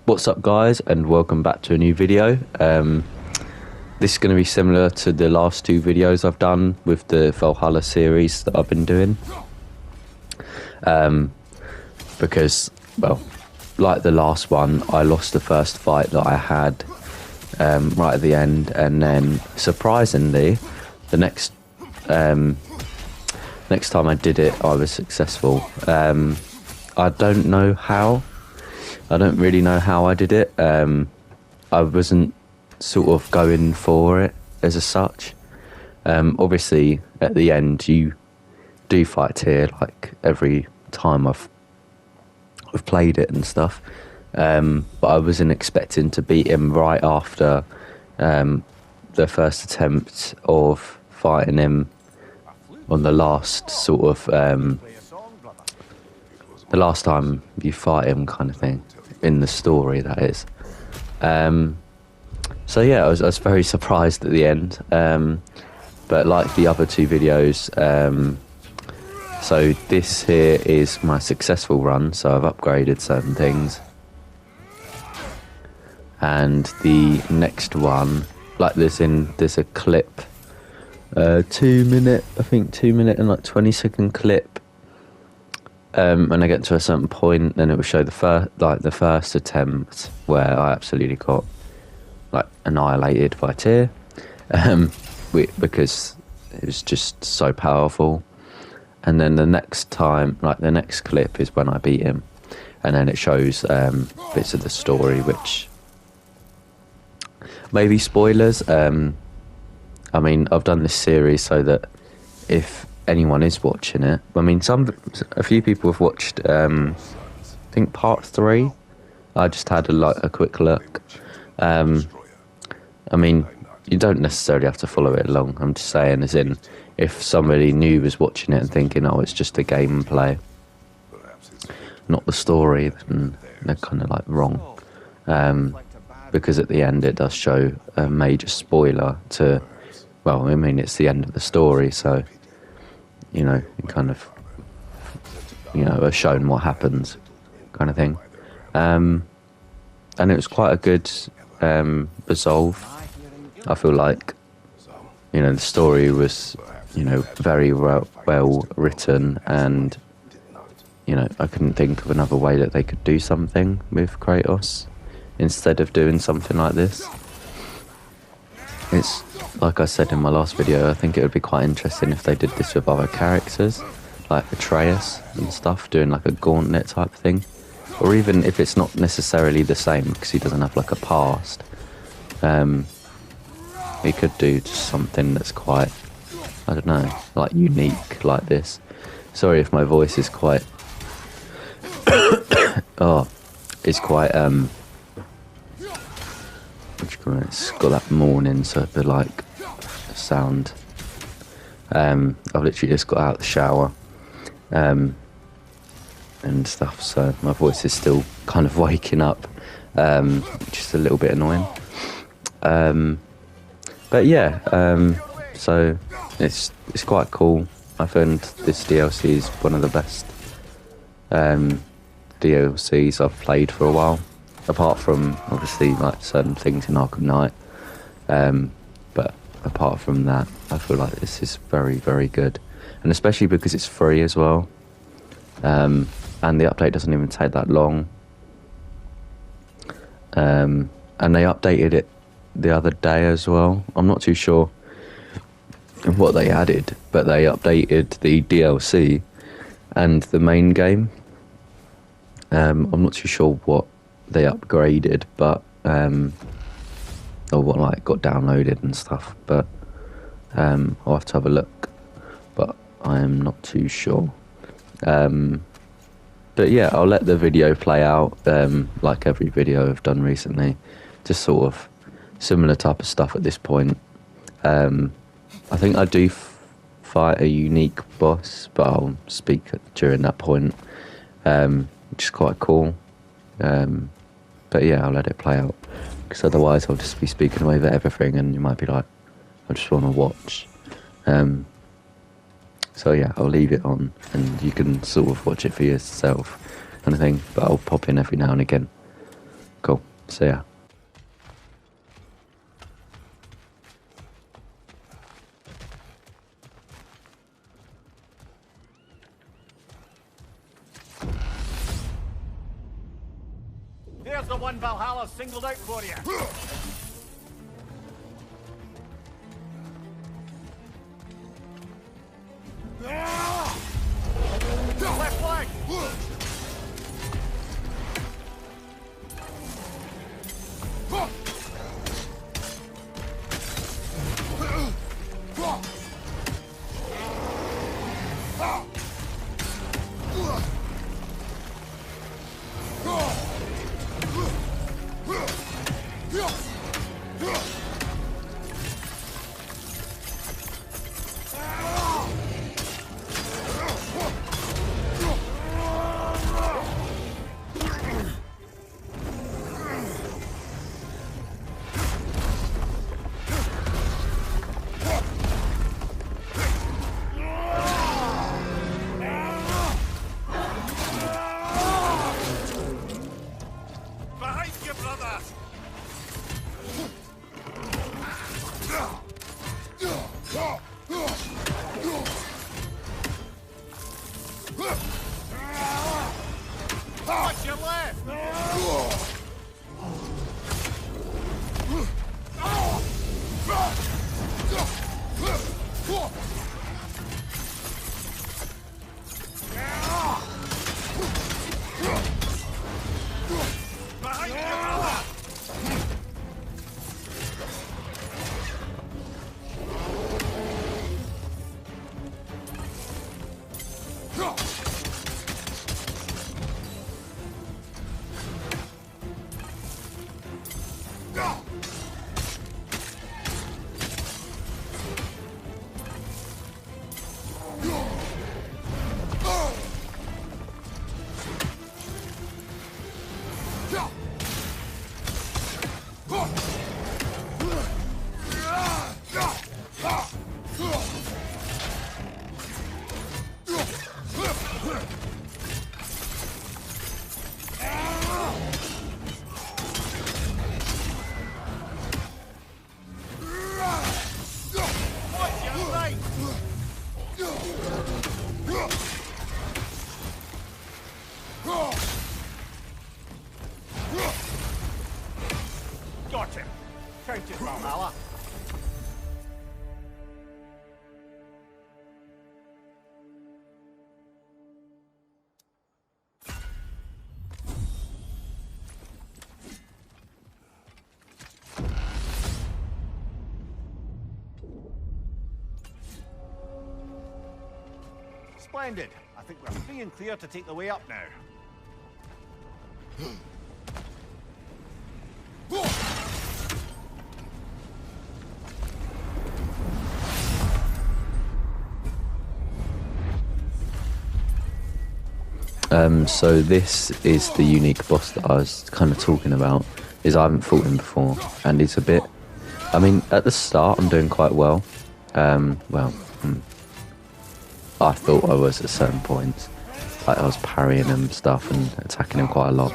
What's up guys, and welcome back to a new video. This is going to be similar to the last two videos I've done with the Valhalla series that I've been doing. Because, well, like the last one, I lost the first fight that I had right at the end, and then surprisingly, the next time I did it, I was successful. I don't know how. I don't really know how I did it. I wasn't sort of going for it as a such. Obviously, at the end, you do fight Tyr like every time I've played it and stuff. But I wasn't expecting to beat him right after the first attempt of fighting him on the last sort of the last time you fight him, kind of thing, in the story, that is. So yeah, I was very surprised at the end, but like the other two videos, so this here is my successful run, so I've upgraded certain things, and the next one, like there's a clip, 2 minute and like 20-second clip. When I get to a certain point, then it will show the first attempt where I absolutely got like annihilated by Tyr, because it was just so powerful. And then the next time, like the next clip, is when I beat him, and then it shows bits of the story, which maybe spoilers. I mean, I've done this series so that if anyone is watching it, I mean, a few people have watched, I think part 3. I just had a quick look. I mean, you don't necessarily have to follow it along. I'm just saying, as in, if somebody new was watching it and thinking, oh, it's just a gameplay, not the story, then they're kind of like wrong. Because at the end it does show a major spoiler to, well, I mean, it's the end of the story, so you know, kind of, you know, are shown what happens, kind of thing. And it was quite a good resolve. I feel like, you know, the story was, you know, very well written, and, you know, I couldn't think of another way that they could do something with Kratos instead of doing something like this. It's, like I said in my last video, I think it would be quite interesting if they did this with other characters, like Atreus and stuff, doing like a gauntlet type thing. Or even if it's not necessarily the same, because he doesn't have like a past, he could do just something that's quite, I don't know, like unique like this. Sorry if my voice is quite, it's quite, it's got that morning sort of like sound. I've literally just got out of the shower and stuff, so my voice is still kind of waking up, just a little bit annoying. But yeah, so it's quite cool. I found this DLC is one of the best DLCs I've played for a while, apart from obviously like certain things in Arkham Knight, but apart from that, I feel like this is very, very good, and especially because it's free as well, and the update doesn't even take that long, and they updated it the other day as well. I'm not too sure what they added, but they updated the DLC and the main game. I'm not too sure what they upgraded, but or what like got downloaded and stuff, but I'll have to have a look, but I am not too sure. But yeah, I'll let the video play out, like every video I've done recently, just sort of similar type of stuff at this point. I think I do fight a unique boss, but I'll speak during that point, which is quite cool. But yeah, I'll let it play out, because otherwise I'll just be speaking away about everything, and you might be like, I just want to watch. So yeah, I'll leave it on, and you can sort of watch it for yourself, kind of thing, but I'll pop in every now and again. Cool. So yeah. There's the one Valhalla singled out for you. Left leg. Behind you, brother. Watch your left. Behind you, brother. Watch your right. Got him. Counted, Valhalla. Splendid. I think we're free and clear to take the way up now. So this is the unique boss that I was kind of talking about. Is I haven't fought him before, and it's a bit. I mean, at the start I'm doing quite well. I thought I was at certain points. Like I was parrying him and stuff and attacking him quite a lot.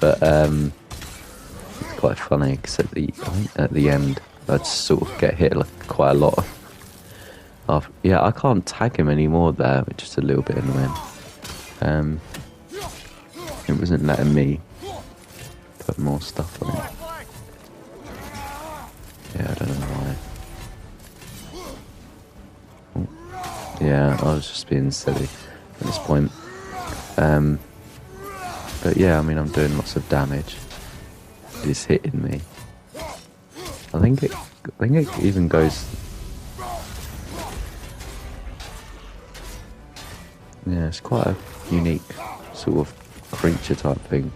But it's quite funny because I think at the end I'd sort of get hit like quite a lot. Yeah, I can't tag him anymore there, which is a little bit annoying. It wasn't letting me put more stuff on it. Yeah, I don't know why. Yeah, I was just being silly at this point. But yeah, I mean, I'm doing lots of damage. It's hitting me. I think it even goes. Yeah, it's quite a unique sort of creature type thing.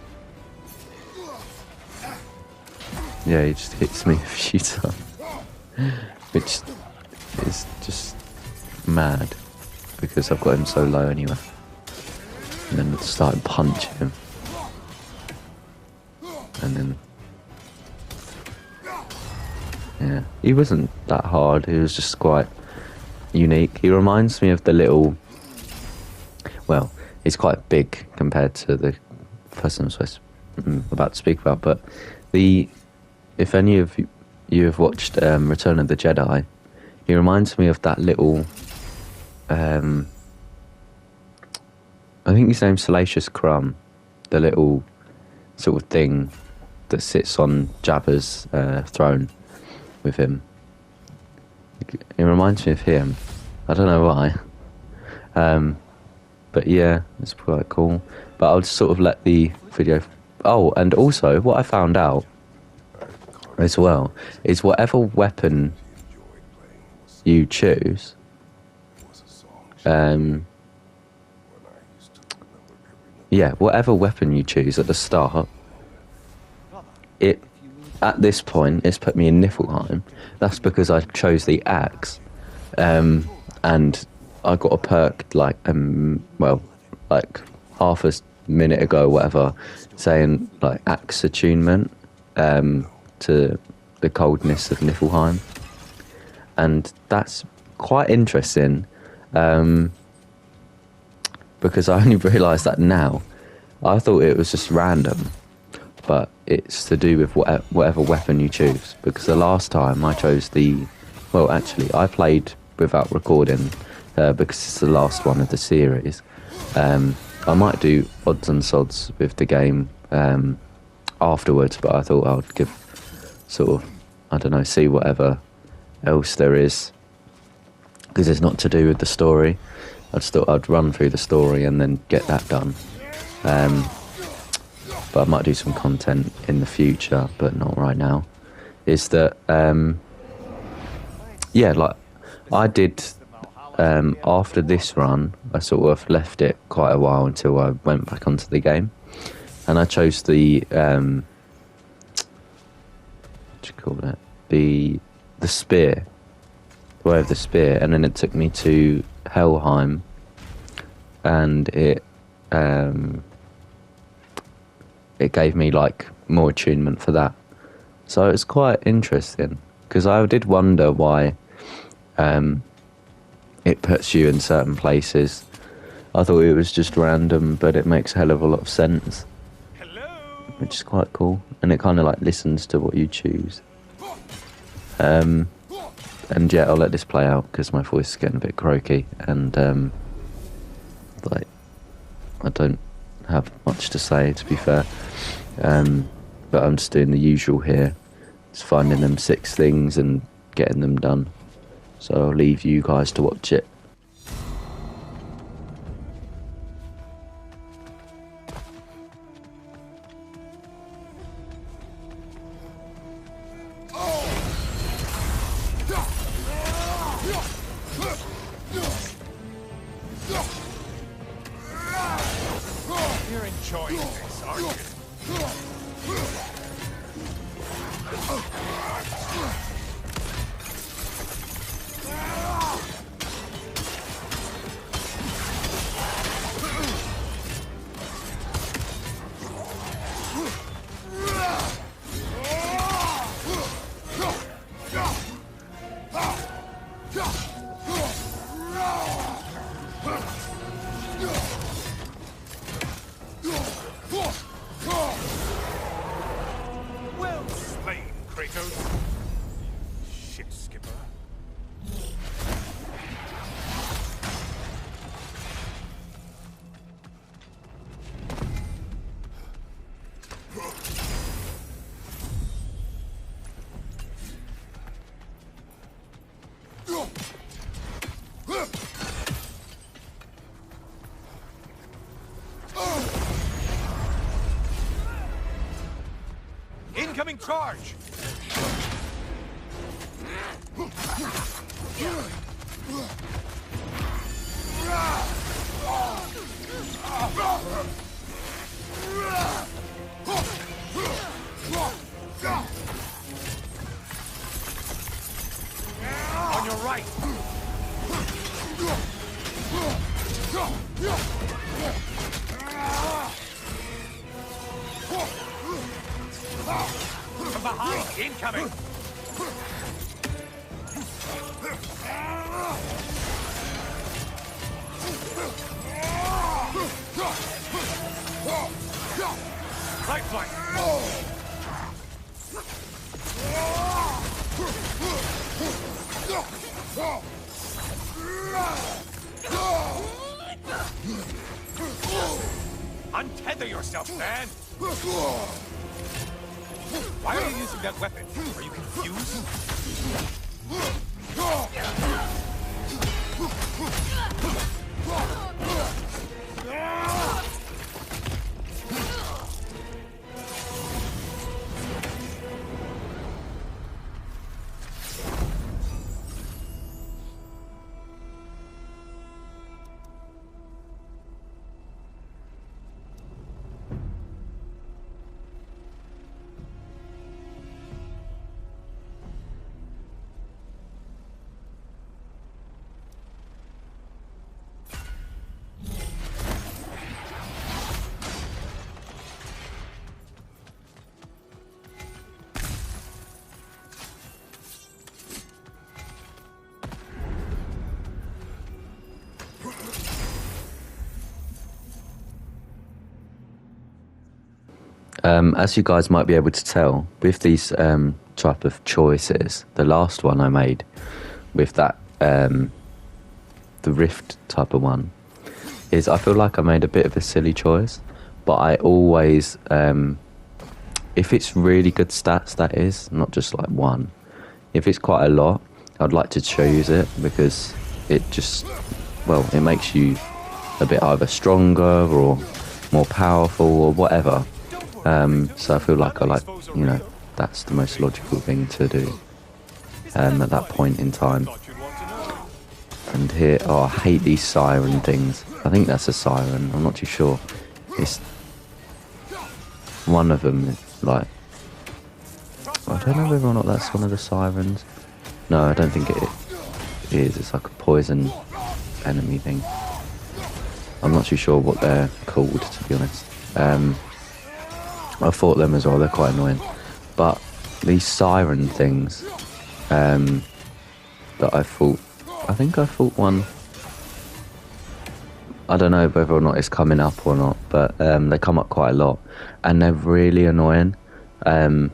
Yeah, he just hits me a few times, which is just mad because I've got him so low anyway. And then I started punching him, and then yeah, he wasn't that hard. He was just quite unique. He reminds me of the little. Well, he's quite big compared to the person I'm supposed to about to speak about. But if any of you have watched Return of the Jedi, he reminds me of that little. I think his name's Salacious Crumb, the little sort of thing that sits on Jabba's throne with him. It reminds me of him. I don't know why. But yeah, it's quite cool. But I'll just sort of let the video... Oh, and also, what I found out as well is whatever weapon you choose... yeah, whatever weapon you choose at the start, at this point, it's put me in Niflheim. That's because I chose the axe, and I got a perk like half a minute ago, or whatever, saying like axe attunement to the coldness of Niflheim, and that's quite interesting. Because I only realised that now. I thought it was just random, but it's to do with whatever weapon you choose. Because the last time I chose well, actually, I played without recording because it's the last one of the series. I might do odds and sods with the game afterwards, but I thought I would give sort of, I don't know, see whatever else there is, because it's not to do with the story. I just thought I'd run through the story and then get that done. But I might do some content in the future, but not right now. Is that, yeah, like I did after this run, I sort of left it quite a while until I went back onto the game. And I chose the, what do you call it? The spear. The way of the spear. And then it took me to Helheim, and it gave me like more attunement for that. So it's quite interesting, because I did wonder why it puts you in certain places. I thought it was just random, but it makes a hell of a lot of sense. Hello? Which is quite cool, and it kind of like listens to what you choose. And yeah, I'll let this play out because my voice is getting a bit croaky, and like I don't have much to say, to be fair. But I'm just doing the usual here, just finding them 6 things and getting them done. So I'll leave you guys to watch it. You're enjoying this, aren't you? Well slain, Kratos. Shit, Skipper. Incoming charge! On your right! From behind, incoming! Untether yourself, man! Why are you using that weapon? Are you confused? As you guys might be able to tell, with these type of choices, the last one I made with that, the Rift type of one, is I feel like I made a bit of a silly choice, but I always, if it's really good stats, that is, not just like one, if it's quite a lot, I'd like to choose it because it just, well, it makes you a bit either stronger or more powerful or whatever. So I feel like that's the most logical thing to do at that point in time. And here, oh, I hate these siren things. I think that's a siren, I'm not too sure. It's one of them, like, I don't know whether or not that's one of the sirens. No, I don't think it is. It's like a poison enemy thing. I'm not too sure what they're called, to be honest. I fought them as well, they're quite annoying. But these siren things that I think I fought one. I don't know whether or not it's coming up or not, but they come up quite a lot. And they're really annoying. They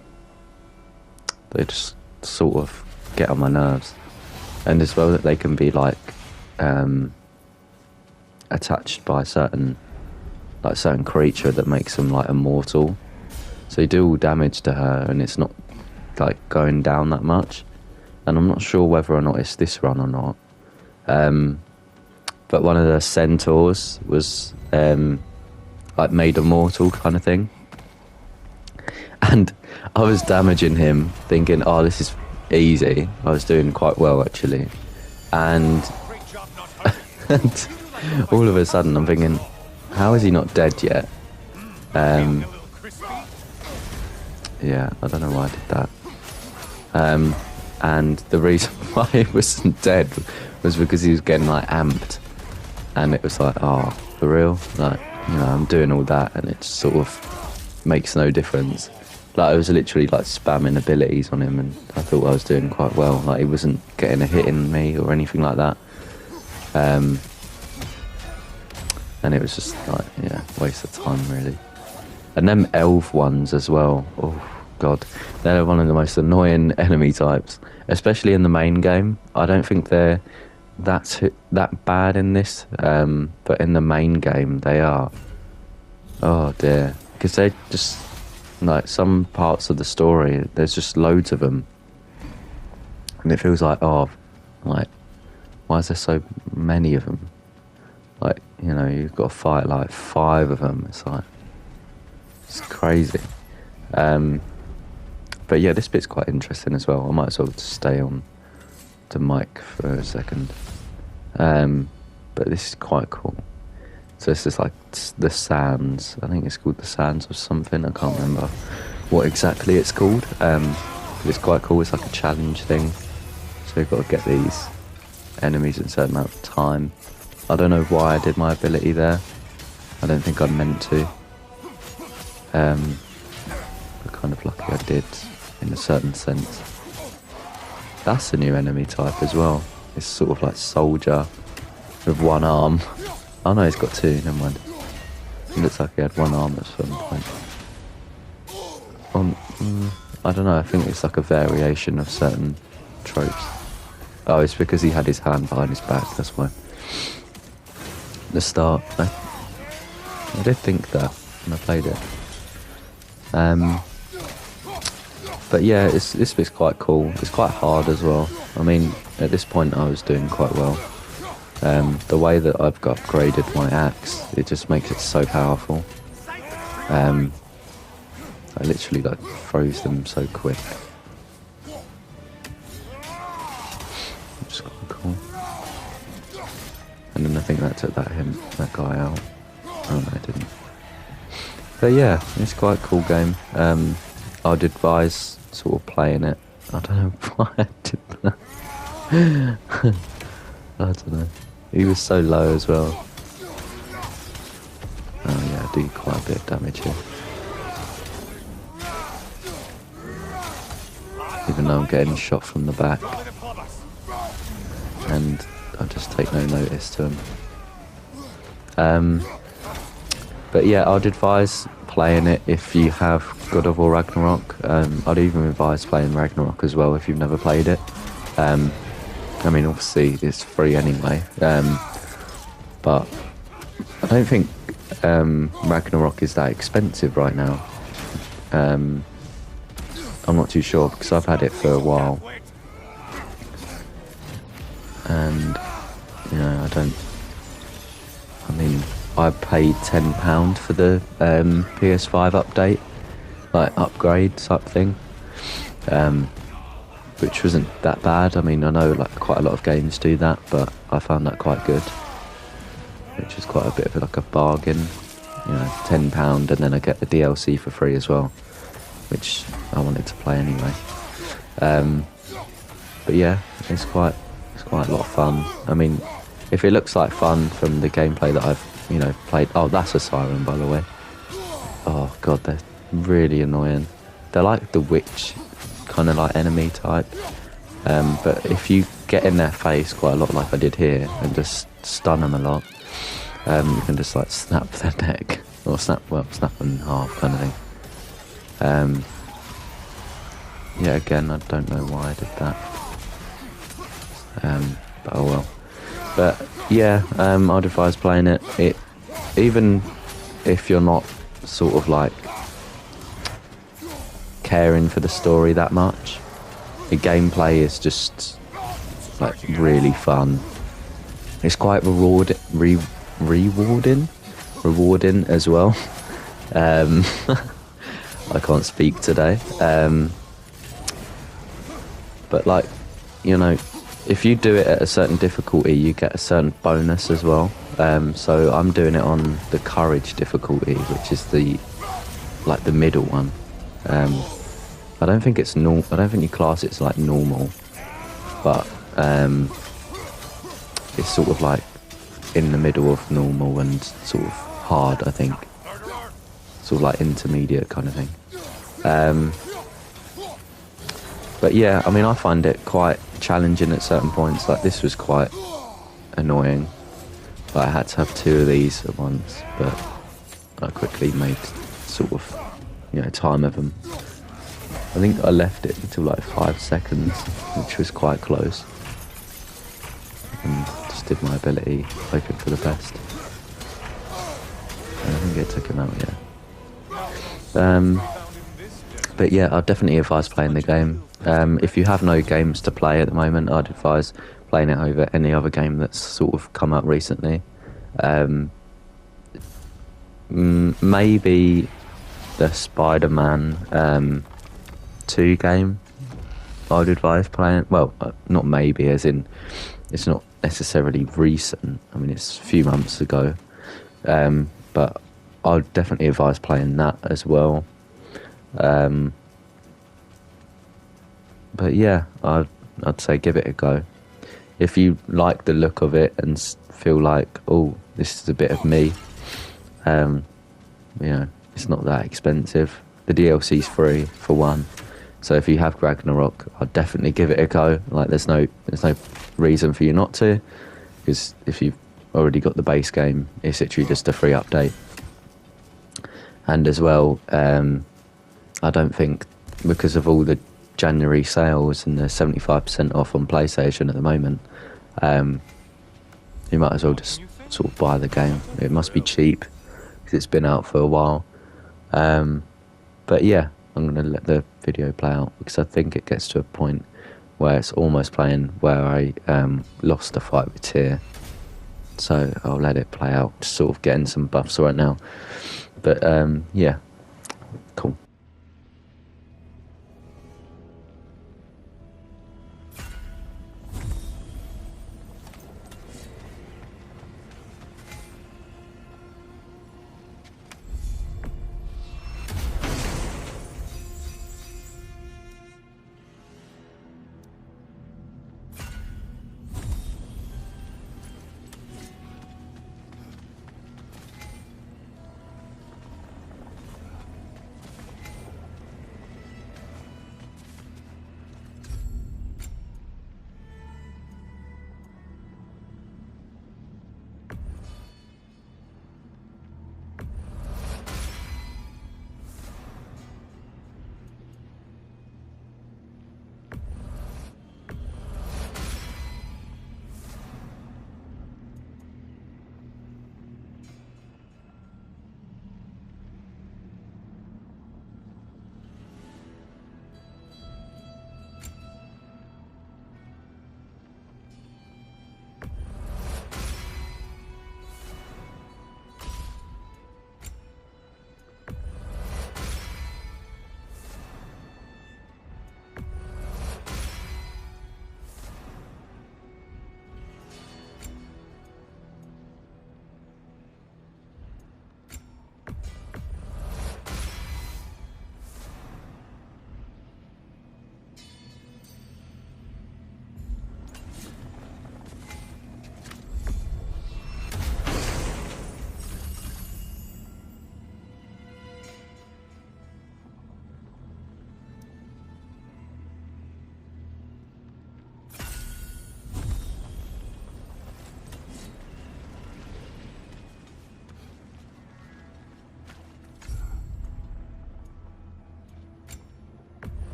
just sort of get on my nerves. And as well that they can be like attached by a certain creature that makes them like immortal. So you do all damage to her and it's not like going down that much. And I'm not sure whether or not it's this run or not. But one of the centaurs was like made immortal kind of thing. And I was damaging him thinking, oh, this is easy. I was doing quite well actually. And, and all of a sudden I'm thinking, how is he not dead yet? Yeah, I don't know why I did that. And the reason why he wasn't dead was because he was getting like amped. And it was like, oh, for real? Like, you know, I'm doing all that and it sort of makes no difference. Like, I was literally like spamming abilities on him and I thought I was doing quite well. Like, he wasn't getting a hit in me or anything like that. And it was just like, yeah, waste of time really. And them elf ones as well, oh god, they're one of the most annoying enemy types, especially in the main game. I don't think they're that bad in this, but in the main game they are. Oh dear, because they just, like, some parts of the story, there's just loads of them. And it feels like, oh, like, why is there so many of them? Like, you know, you've got to fight like 5 of them. It's like, it's crazy. But yeah, this bit's quite interesting as well. I might as well just stay on the mic for a second. But this is quite cool. So this is like the Sands. I think it's called the Sands or something. I can't remember what exactly it's called. But it's quite cool. It's like a challenge thing. So you've got to get these enemies in a certain amount of time. I don't know why I did my ability there. I don't think I meant to. But kind of lucky I did, in a certain sense. That's a new enemy type as well. It's sort of like soldier with one arm. Oh no, he's got 2, never mind. It looks like he had 1 arm at some point. on, I don't know, I think it's like a variation of certain tropes. Oh, it's because he had his hand behind his back, that's why. The start, I did think that when I played it. But yeah, this bit's quite cool. It's quite hard as well. I mean, at this point I was doing quite well. The way that I've got upgraded my axe, it just makes it so powerful. I literally like froze them so quick. Just quite cool. And then I think that took that guy out. Oh no, it didn't. But yeah, it's quite a cool game. I'd advise sort of playing it. I don't know why I did that. I don't know. He was so low as well. Oh yeah, I do quite a bit of damage here. Even though I'm getting shot from the back. And I just take no notice to him. But yeah, I'd advise playing it if you have God of War Ragnarok. I'd even advise playing Ragnarok as well if you've never played it. I mean, obviously it's free anyway. But I don't think Ragnarok is that expensive right now. I'm not too sure because I've had it for a while. And, you know, I mean, I paid £10 for the PS5 update, like upgrade type thing, which wasn't that bad. I mean, I know like quite a lot of games do that, but I found that quite good, which is quite a bit of like a bargain, you know, £10 and then I get the DLC for free as well, which I wanted to play anyway. But yeah, it's quite a lot of fun. I mean, if it looks like fun from the gameplay that I've, you know, played. Oh, that's a siren, by the way. Oh god, they're really annoying. They're like the witch kind of like enemy type. But if you get in their face quite a lot, like I did here, and just stun them a lot, you can just like snap their neck or snap them in half, kind of thing. Yeah, again, I don't know why I did that. But oh well. But yeah, I'd advise playing it. Even if you're not sort of like caring for the story that much, the gameplay is just like really fun. It's quite rewarding as well. I can't speak today. But like, you know, if you do it at a certain difficulty, you get a certain bonus as well. So I'm doing it on the courage difficulty, which is the middle one. I don't think it's normal. I don't think you class it's like normal, but it's sort of like in the middle of normal and sort of hard. I think sort of like intermediate kind of thing. But yeah, I mean, I find it quite challenging at certain points. Like this was quite annoying. Like I had to have 2 of these at once, but I quickly made sort of, you know, time of them. I think I left it until like 5 seconds, which was quite close. And just did my ability, hoping for the best. And I think it took him out, yeah. But yeah, I'd definitely advise playing the game. If you have no games to play at the moment, I'd advise playing it over any other game that's sort of come out recently. Maybe the Spider-Man 2 game I'd advise playing. Well, not maybe, as in it's not necessarily recent. I mean, it's a few months ago. But I'd definitely advise playing that as well. But yeah, I'd say give it a go. If you like the look of it and feel like, oh, this is a bit of me, you know, it's not that expensive. The DLC's free for one, so if you have Ragnarok, I'd definitely give it a go. Like, there's no reason for you not to, because if you've already got the base game, it's literally just a free update. And as well, I don't think, because of all the January sales and the 75% off on PlayStation at the moment, you might as well just sort of buy the game. It must be cheap because it's been out for a while. But yeah, I'm going to let the video play out because I think it gets to a point where it's almost playing where I lost a fight with Tyr. So I'll let it play out, just sort of getting some buffs right now. But yeah, cool.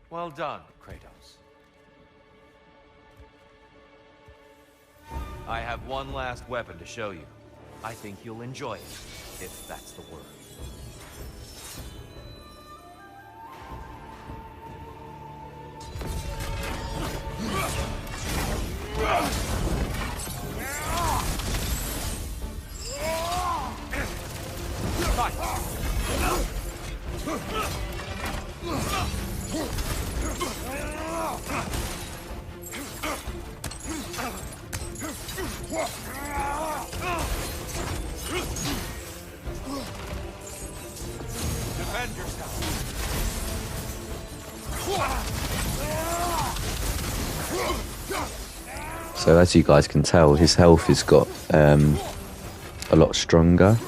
Well done, Kratos. I have one last weapon to show you. I think you'll enjoy it, if that's the word. Defend yourself. So as you guys can tell, his health has got a lot stronger.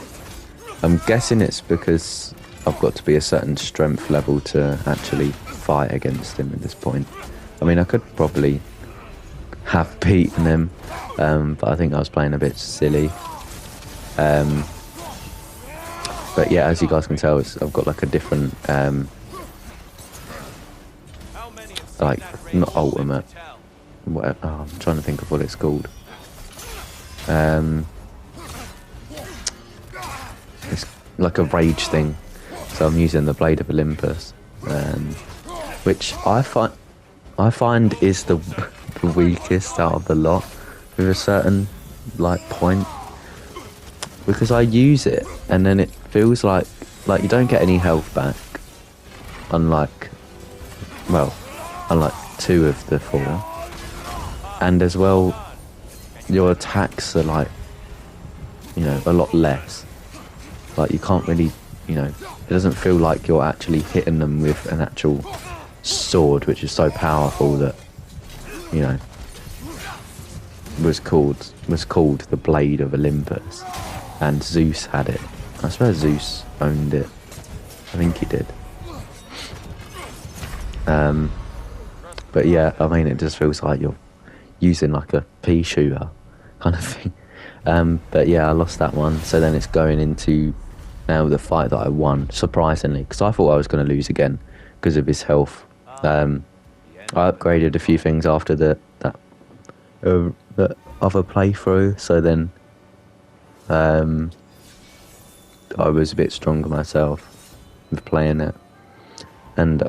I'm guessing it's because I've got to be a certain strength level to actually fight against him at this point. I mean, I could probably have beaten him, but I think I was playing a bit silly. But yeah, as you guys can tell, I've got like a different, like, not ultimate, whatever, oh, I'm trying to think of what it's called. It's like a rage thing. So I'm using the Blade of Olympus, which I find is the weakest out of the lot with a certain like point, because I use it and then it feels like you don't get any health back, unlike 2 of the 4, and as well your attacks are like, you know, a lot less. Like you can't really, you know, it doesn't feel like you're actually hitting them with an actual sword, which is so powerful that, you know, was called the Blade of Olympus, and Zeus had it. I swear Zeus owned it. I think he did. But yeah, I mean, it just feels like you're using like a pea shooter kind of thing. But yeah, I lost that one. So then it's going into now the fight that I won, surprisingly, because I thought I was going to lose again because of his health. I upgraded a few things after the other playthrough, so then I was a bit stronger myself with playing it, and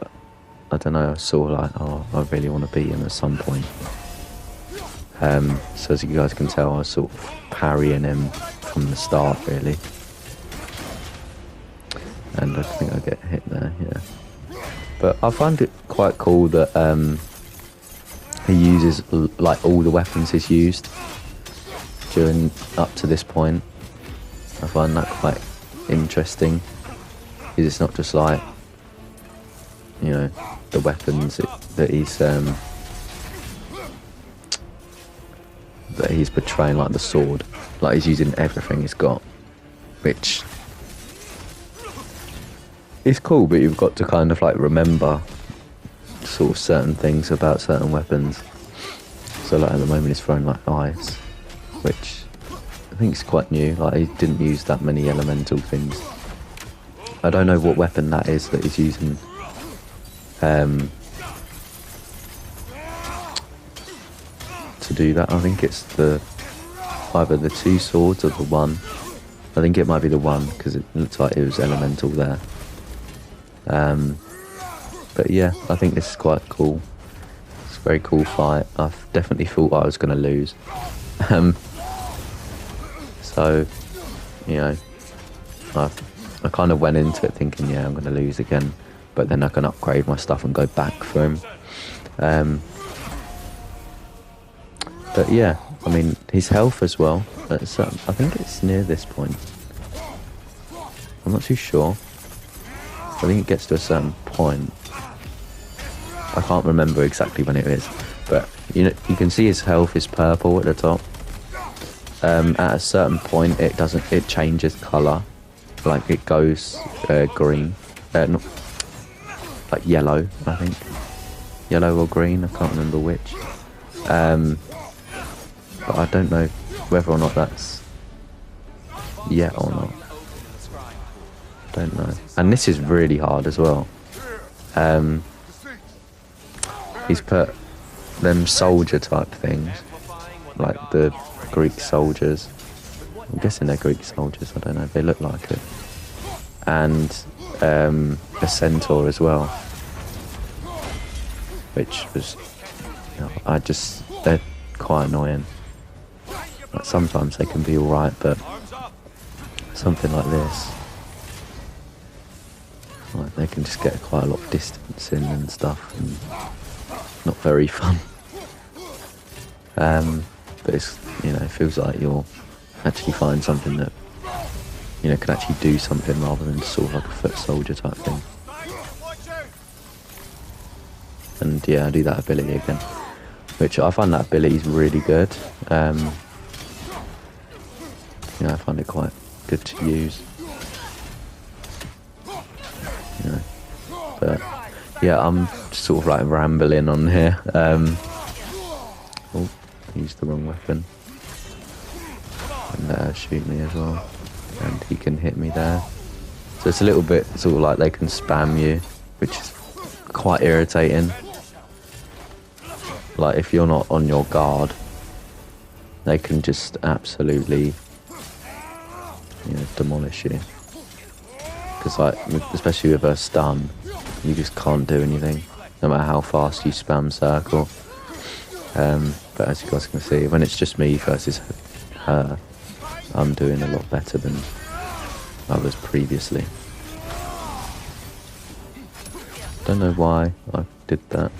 I don't know, I saw like, oh, I really want to beat him at some point. So as you guys can tell, I was sort of parrying him from the start, really. And I think I get hit there, yeah. But I find it quite cool that he uses like all the weapons he's used during up to this point. I find that quite interesting, because it's not just like, you know, the weapons that he's portraying, like the sword. Like, he's using everything he's got, which is cool, but you've got to kind of like remember sort of certain things about certain weapons. So like at the moment he's throwing like ice, which I think is quite new. Like, he didn't use that many elemental things. I don't know what weapon that is that he's using. To do that, I think it's either the two swords or the one. I think it might be the one, because it looks like it was elemental there. But yeah, I think this is quite cool. It's a very cool fight. I definitely thought I was going to lose. So, you know, I kind of went into it thinking, yeah, I'm going to lose again, but then I can upgrade my stuff and go back for him. But yeah, I mean, his health as well. I think it's near this point. I'm not too sure. I think it gets to a certain point. I can't remember exactly when it is, but you know, you can see his health is purple at the top. At a certain point, it changes colour, like it goes green, not like yellow, I think, yellow or green. I can't remember which. But I don't know whether or not that's yet or not. Don't know. And this is really hard as well. He's put them soldier type things, like the Greek soldiers. I'm guessing they're Greek soldiers, I don't know, they look like it. And a centaur as well, which was, you know, they're quite annoying. Like, sometimes they can be alright, but something like this, like, they can just get quite a lot of distance in and stuff, and not very fun. But it's, you know, it feels like you're actually fighting something that, you know, can actually do something rather than sort of like a foot soldier type thing. And yeah, I do that ability again, which I find that ability is really good. You know, I find it quite good to use. You know, but yeah, I'm sort of like rambling on here. Oh, I used the wrong weapon. And shoot me as well. And he can hit me there. So it's a little bit sort of like they can spam you, which is quite irritating. Like, if you're not on your guard, they can just absolutely, you know, demolish you. Because, like, especially with a stun, you just can't do anything, no matter how fast you spam circle. But as you guys can see, when it's just me versus her, I'm doing a lot better than I was previously. Don't know why I did that.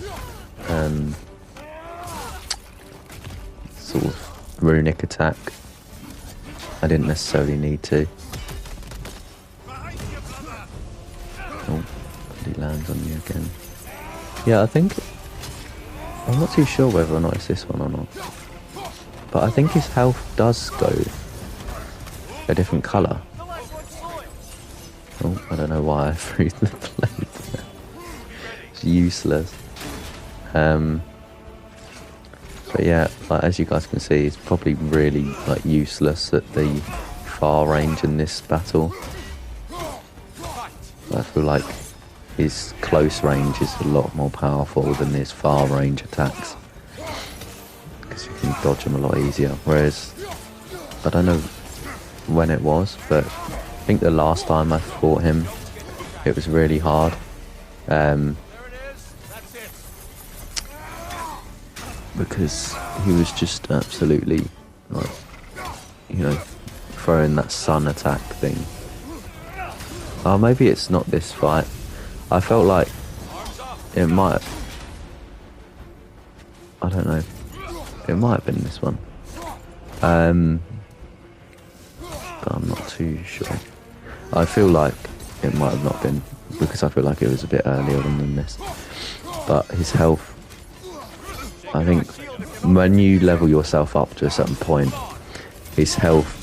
Sort of runic attack. I didn't necessarily need to. Oh, he lands on you again. Yeah, I think, I'm not too sure whether or not it's this one or not, but I think his health does go a different colour. Oh, I don't know why I threw the blade there. It's useless. But yeah, like, as you guys can see, it's probably really like useless at the far range in this battle. I feel like his close range is a lot more powerful than his far range attacks, because you can dodge them a lot easier. Whereas, I don't know when it was, but I think the last time I fought him, it was really hard. Because he was just absolutely, like, you know, throwing that sun attack thing. Oh, maybe it's not this fight. I felt like it might, I don't know, it might have been this one. But I'm not too sure. I feel like it might have not been, because I feel like it was a bit earlier than this. But his health, I think when you level yourself up to a certain point, his health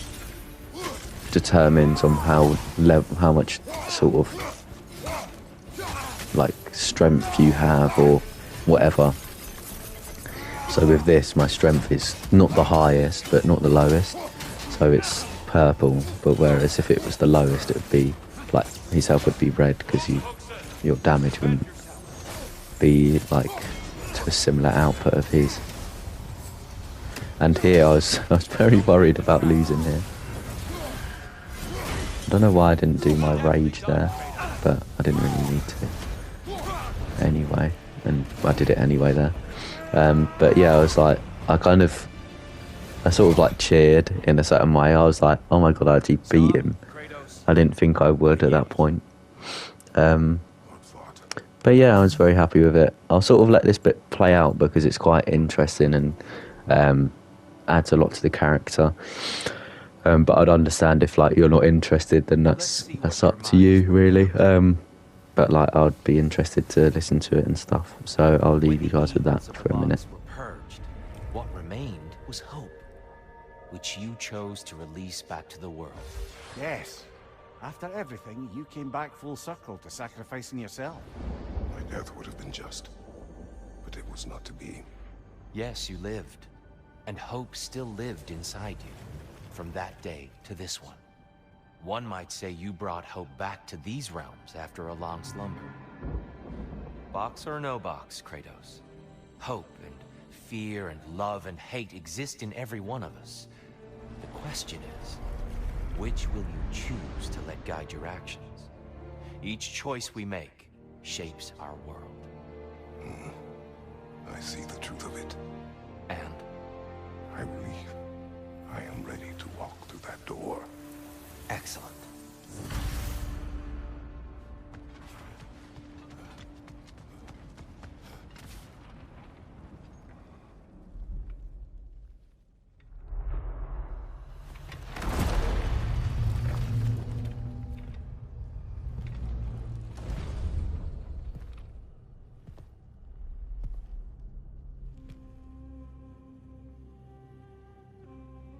determines on how much sort of like strength you have or whatever. So with this, my strength is not the highest but not the lowest, so it's purple. But whereas if it was the lowest, it would be like his health would be red, because your damage wouldn't be like to a similar output of his. And here I was very worried about losing here. I don't know why I didn't do my rage there, but I didn't really need to anyway, and I did it anyway there. But yeah, I was like, I sort of like cheered in a certain way. I was like, oh my god, I actually beat him. I didn't think I would at that point. But yeah, I was very happy with it. I'll sort of let this bit play out because it's quite interesting and adds a lot to the character. But I'd understand if like you're not interested, then that's up to you really. But like I'd be interested to listen to it and stuff. So I'll leave you guys with that for a minute. What remained was hope, which you chose to release back to the world. Yes. After everything, you came back full circle to sacrificing yourself. My death would have been just, but it was not to be. Yes, you lived, and hope still lived inside you, from that day to this one. One might say you brought hope back to these realms after a long slumber. Box or no box, Kratos. Hope and fear and love and hate exist in every one of us. The question is, which will you choose to let guide your actions? Each choice we make shapes our world. I see the truth of it. And I believe I am ready to walk through that door. excellent.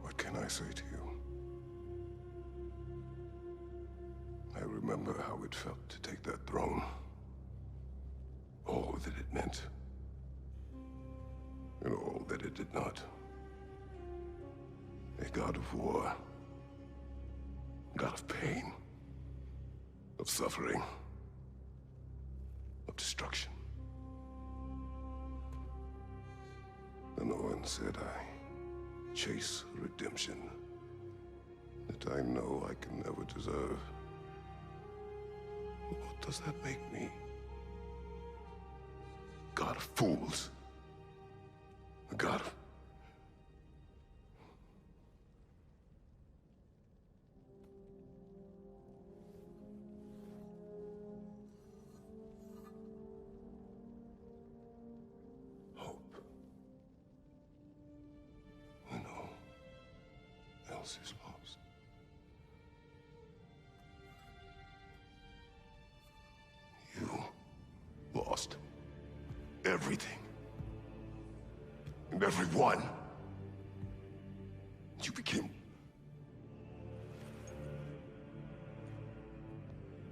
What can I say to you? I remember how it felt to take that throne. All that it meant. And all that it did not. A god of war. God of pain. Of suffering. Of destruction. And the one said I chase redemption that I know I can never deserve. What does that make me? God of fools. A god of... hope. When all else is lost. You lost everything. And everyone. You became...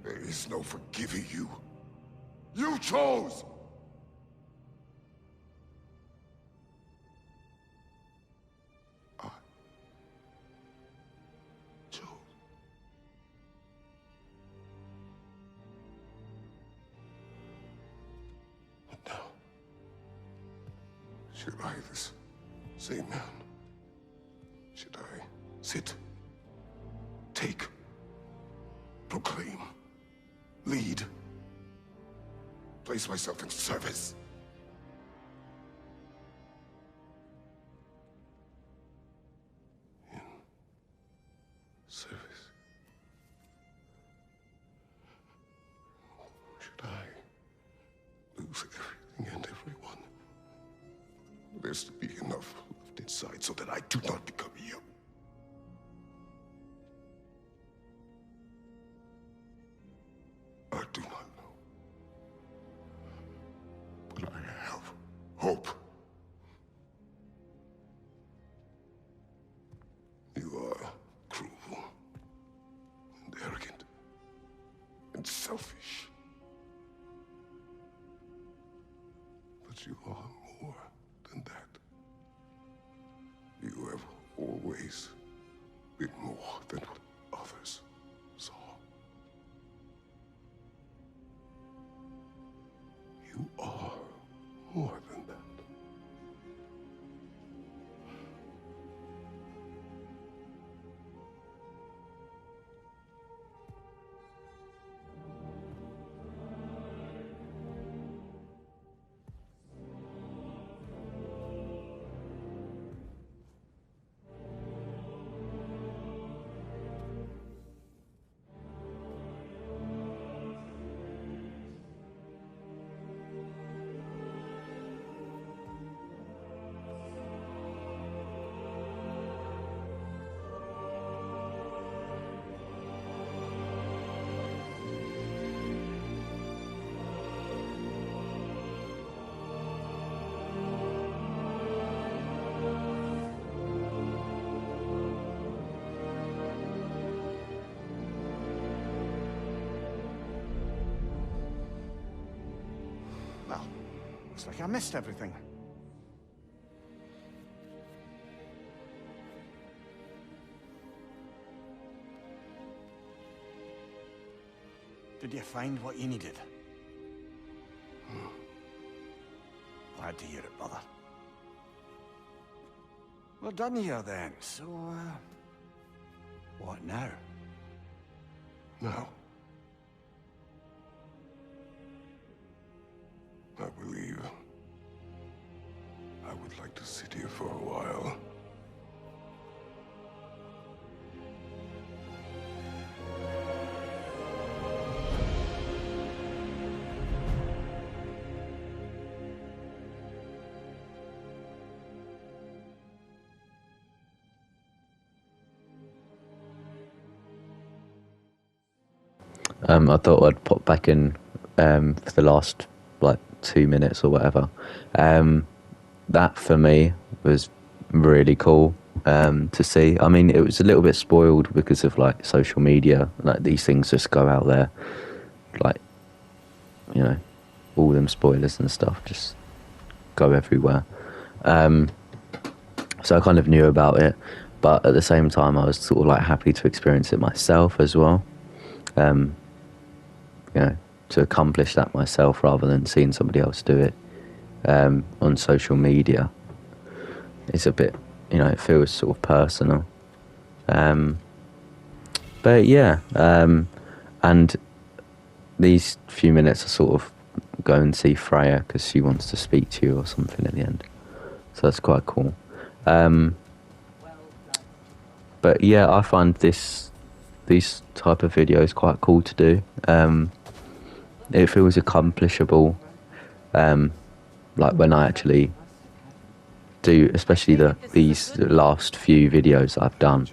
There is no forgiving you. You chose! Should I, this same man, should I sit, take, proclaim, lead, place myself in service? In service? Should I lose everything and everyone? There's to be enough left inside so that I do not become you. I do not know. But I have hope. You are cruel and arrogant and selfish. But you are more than that. You have always been more than what others saw. You are more than that. Well, looks like I missed everything. Did you find what you needed? Glad to hear it, brother. We're done here then, so, what now? Now, I believe I would like to sit here for a while. I thought I'd pop back in for the last like 2 minutes or whatever. That for me was really cool to see. I mean, it was a little bit spoiled because of like social media. Like these things just go out there, like, you know, all them spoilers and stuff just go everywhere. So I kind of knew about it, but at the same time I was sort of like happy to experience it myself as well. You know, to accomplish that myself rather than seeing somebody else do it on social media. It's a bit, you know, it feels sort of personal. But yeah, and these few minutes are sort of go and see Freya because she wants to speak to you or something at the end. So that's quite cool. But yeah, I find these type of videos quite cool to do. It feels accomplishable. Like when I actually do, especially these last few videos I've done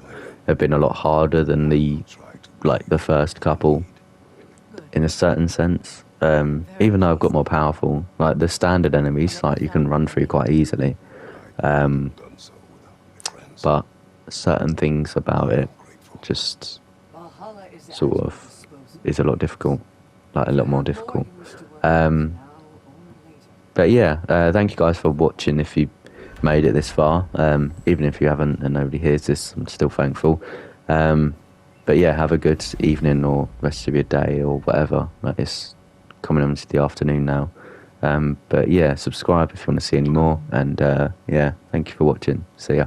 have been a lot harder than the first couple in a certain sense. Even though I've got more powerful, like the standard enemies, like you can run through quite easily. But certain things about it just sort of is a lot difficult, like a lot more difficult. But yeah, thank you guys for watching. If you made it this far, even if you haven't and nobody hears this, I'm still thankful. But yeah, have a good evening or rest of your day or whatever. Like it's coming on to the afternoon now. But yeah, subscribe if you want to see any more. And yeah, thank you for watching. See ya.